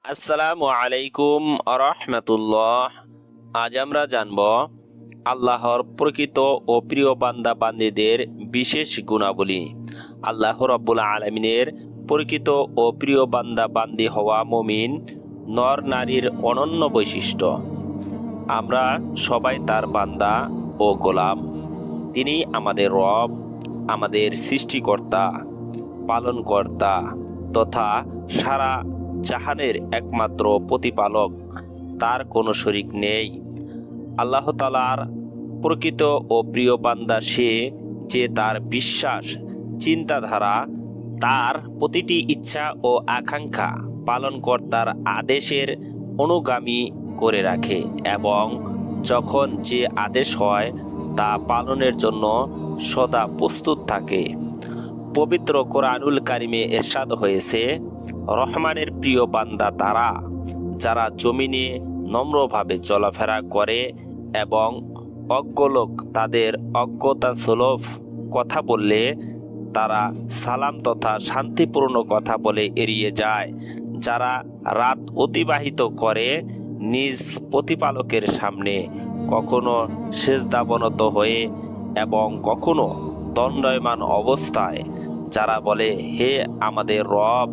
আসসালামু আলাইকুম আরহামতুল্লাহ। আজ আমরা জানব আল্লাহর প্রকৃত ও প্রিয় বান্দা বান্দীদের বিশেষ গুণাবলী। আল্লাহ রাব্বুল আলামিনের প্রকৃত ও প্রিয় বান্দা বান্দী হওয়া মুমিন নর নারীর অনন্য বৈশিষ্ট্য। আমরা সবাই তার বান্দা ও গোলাম। তিনি আমাদের রব, আমাদের সৃষ্টিকর্তা, পালনকর্তা তথা সারা জাহানের একমাত্র প্রতিপালক। তার কোনো শরিক নেই। আল্লাহ তাআলার প্রকৃত ও প্রিয় বান্দা সে যে তার বিশ্বাস, চিন্তাধারা, তার প্রতিটি ইচ্ছা ও আকাঙ্ক্ষা পালনকর্তার আদেশের অনুগামী করে রাখে এবং যখন যে আদেশ হয় তা পালনের জন্য সদা প্রস্তুত থাকে। পবিত্র কোরআনুল কারিমে ইরশাদ হয়েছে, রহমানের প্রিয় বান্দা তারা যারা জমিনে নম্রভাবে চলাফেরা করে এবং অজ্ঞ লোক তাদের অজ্ঞতা সুলভ কথা বললে তারা সালাম তথা শান্তিপূর্ণ কথা বলে এড়িয়ে যায়। যারা রাত অতিবাহিত করে নিজ প্রতিপালকের সামনে, কখনো সেজদাবনত হয়ে এবং কখনো দণ্ডায়মান অবস্থায়। যারা বলে, হে আমাদের রব,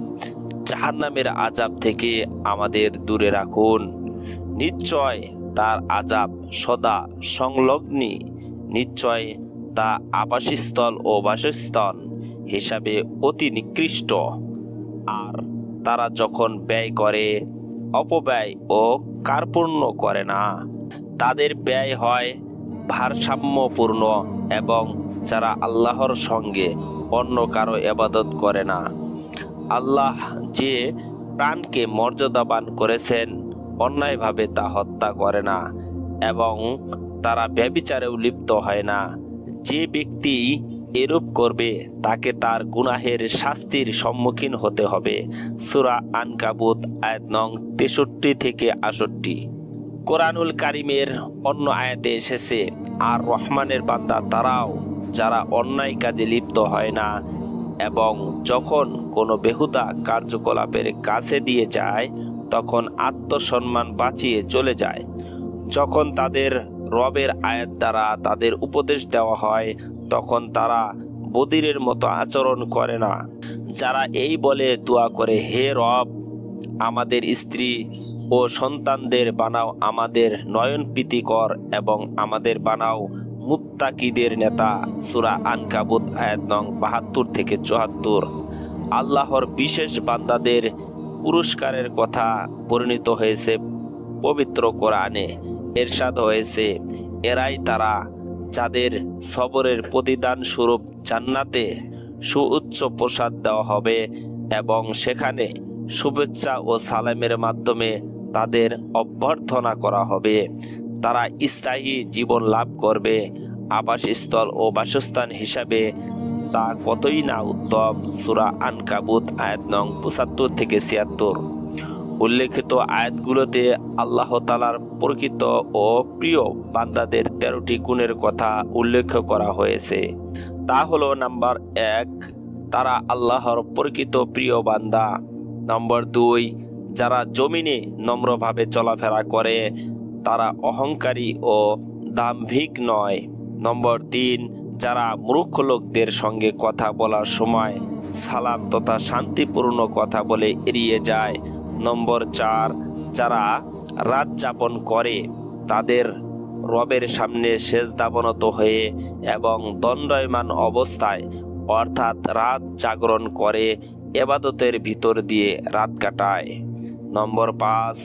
জাহান্নামের আযাব থেকে আমাদের দূরে রাখুন। নিশ্চয় তার আযাব সদা সংলগ্নী, নিশ্চয় তা আবাসস্থল ও বাসস্থান হিসাবে অতি নিকৃষ্ট। আর তারা যখন ব্যয় করে, অপব্যয় ও কার্পণ্য করে না। তাদের ব্যয় হয় ভারসাম্যপূর্ণ এবং যারা আল্লাহর সঙ্গে অন্য কারো ইবাদত করে না। আল্লাহ যে প্রাণকে মর্যাদাবান করেছেন, অন্যায়ভাবে তা হত্যা করে না এবং তারা ব্যভিচারেও লিপ্ত হয় না। যে ব্যক্তি এরূপ করবে তাকে তার গুনাহের শাস্তির সম্মুখীন হতে হবে। সূরা আনকাবুত আয়াত নং 63 থেকে 68। কোরআনুল কারিমের অন্য আয়াতে এসেছে, আর রহমানের বান্দা তারাও যারা অন্যায় কাজে লিপ্ত হয় না এবং যখন কোনো বেহুদা কার্যকলাপের কাছে দিয়ে যায় তখন আত্মসম্মান বাঁচিয়ে চলে যায়। যখন তাদের রবের আয়াত দ্বারা তাদের উপদেশ দেওয়া হয় তখন তারা বধিরের মতো আচরণ করে না। যারা এই বলে দোয়া করে, হে রব, আমাদের স্ত্রী ও সন্তানদের বানাও আমাদের নয়ন প্রীতিকর এবং আমাদের বানাও মুত্তাকিদের নেতা। সূরা আনকাবুত আয়াত নং 72 থেকে 74। আল্লাহর বিশেষ বান্দাদের পুরস্কারের কথা বর্ণিত হয়েছে পবিত্র কোরআনে। ইরশাদ হয়েছে, এরাই তারা যাদের সবরের প্রতিদান স্বরূপ জান্নাতে সুউচ্চ প্রসাদ দেওয়া হবে এবং সেখানে শুভেচ্ছা ও সালামের মাধ্যমে তাদের অভ্যর্থনা করা হবে। তারা স্থায়ী জীবন লাভ করবে। আবাসস্থল ও বাসস্থান হিসাবে তা কতই না উত্তম। সূরা আনকাবুত আয়াত নং 75 থেকে 76। উল্লেখিত আয়াতগুলোতে আল্লাহ তাআলার প্রকৃত ও প্রিয় বান্দাদের 13টি গুণের কথা উল্লেখ করা হয়েছে। তা হলো, নাম্বার 1, তারা আল্লাহর প্রকৃত প্রিয় বান্দা। নম্বর 2, যারা জমিনে নম্রভাবে চলাফেরা করে তারা অহংকারী ও দাম্ভিক নয়। নম্বর 3, যারা মূর্খ লোকদের সঙ্গে কথা বলার সময় সালাম তথা শান্তিপূর্ণ কথা বলে এড়িয়ে যায়। নম্বর 4, যারা রাত যাপন করে তাদের রবের সামনে সেজদাবনত হয়ে এবং দণ্ডায়মান অবস্থায়, অর্থাৎ রাত জাগরণ করে ইবাদতের ভিতর দিয়ে রাত কাটায়। নম্বর 5,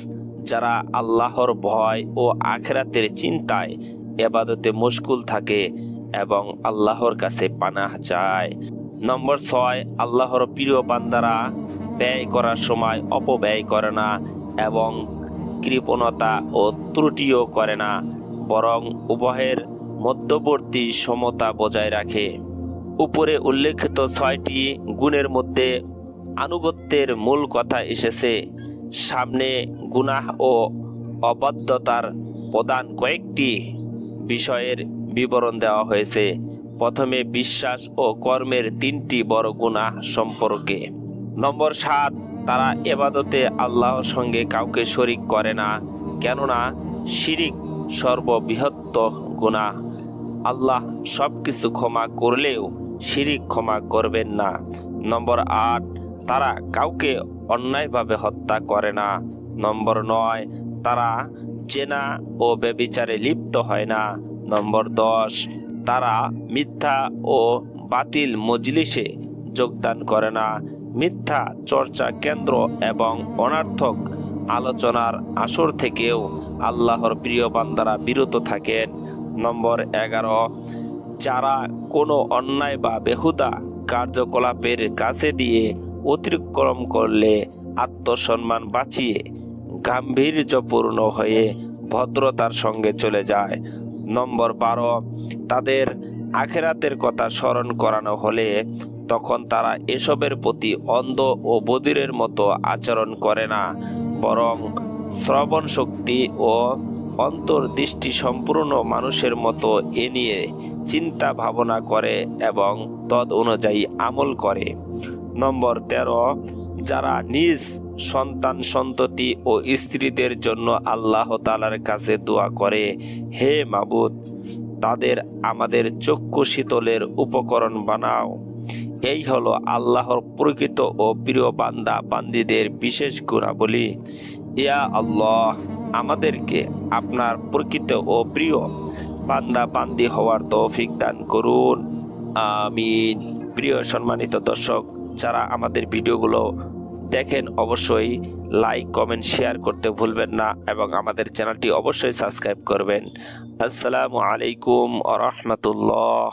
যারা আল্লাহর ভয় ও আখিরাতের চিন্তায় ইবাদতে মশগুল থাকে এবং আল্লাহর কাছে পানাহ চায়। নম্বর 6, আল্লাহর প্রিয় বান্দারা ব্যয় করার সময় অপব্যয় করে না এবং কৃপণতা ও ত্রুটিও করে না, বরং উভয়ের মধ্যবর্তী সমতা বজায় রাখে। উপরে উল্লেখিত 6টি গুণের মধ্যে আনুগত্যের মূল কথা এসেছে। সামনে গুনাহ ও অবাধ্যতার প্রধান কয়েকটি বিষয়ের বিবরণ দেওয়া হয়েছে। প্রথমে বিশ্বাস ও কর্মের 3টি বড় গুনাহ সম্পর্কে। নম্বর 7, তারা ইবাদতে আল্লাহর সঙ্গে কাউকে শরিক করে না, কেননা শিরিক সর্ববৃহৎ গুনাহ। আল্লাহ সবকিছু ক্ষমা করলেও শিরিক ক্ষমা করবেন না। নম্বর 8, তারা কাউকে অন্যায়ভাবে হত্যা করে না। নম্বর 9, তারা জেনা ও ব্যভিচারে লিপ্ত হয় না। নম্বর 10, তারা মিথ্যা ও বাতিল মজলিসে যোগদান করে না। মিথ্যা চর্চা কেন্দ্র এবং অনর্থক আলোচনার আসর থেকেও আল্লাহর প্রিয় বান্দারা বিরত থাকেন। নম্বর 11, যারা কোনো অন্যায় বা বেহুদা কার্যকলাপের কাছে দিয়ে অতিক্রম করলে আত্মসম্মান বাঁচিয়ে গাম্ভীর্যপূর্ণ হয়ে ভদ্রতার সঙ্গে চলে যায়। নম্বর 12, তাদের আখিরাতের কথা স্মরণ করানো হলে তখন তারা এসবের প্রতি অন্ধ ও বধিরের মতো আচরণ করে না, বরং শ্রবণ শক্তি ও অন্তর্দৃষ্টি সম্পূর্ণ মানুষের মতো এ নিয়ে চিন্তা ভাবনা করে এবং তদ অনুযায়ী আমল করে। নম্বর 13, যারা নিজ সন্তান সন্ততি ও স্ত্রীদের জন্য আল্লাহ তাআলার কাছে দোয়া করে, হে মাবুদ, তাদের আমাদের চক্ষু শীতলের উপকরণ বানাও। এই হলো আল্লাহর প্রকৃত ও প্রিয় বান্দা বান্দীদের বিশেষ গুণাবলী। ইয়া আল্লাহ, আমাদেরকে আপনার প্রকৃত ও প্রিয় বান্দা বান্দী হওয়ার তৌফিক দান করুন, আমিন। প্রিয় সম্মানিত দর্শক, যারা আমাদের ভিডিওগুলো দেখেন অবশ্যই লাইক, কমেন্ট, শেয়ার করতে ভুলবেন না এবং আমাদের চ্যানেলটি অবশ্যই সাবস্ক্রাইব করবেন। আসসালামু আলাইকুম ওয়া রাহমাতুল্লাহ।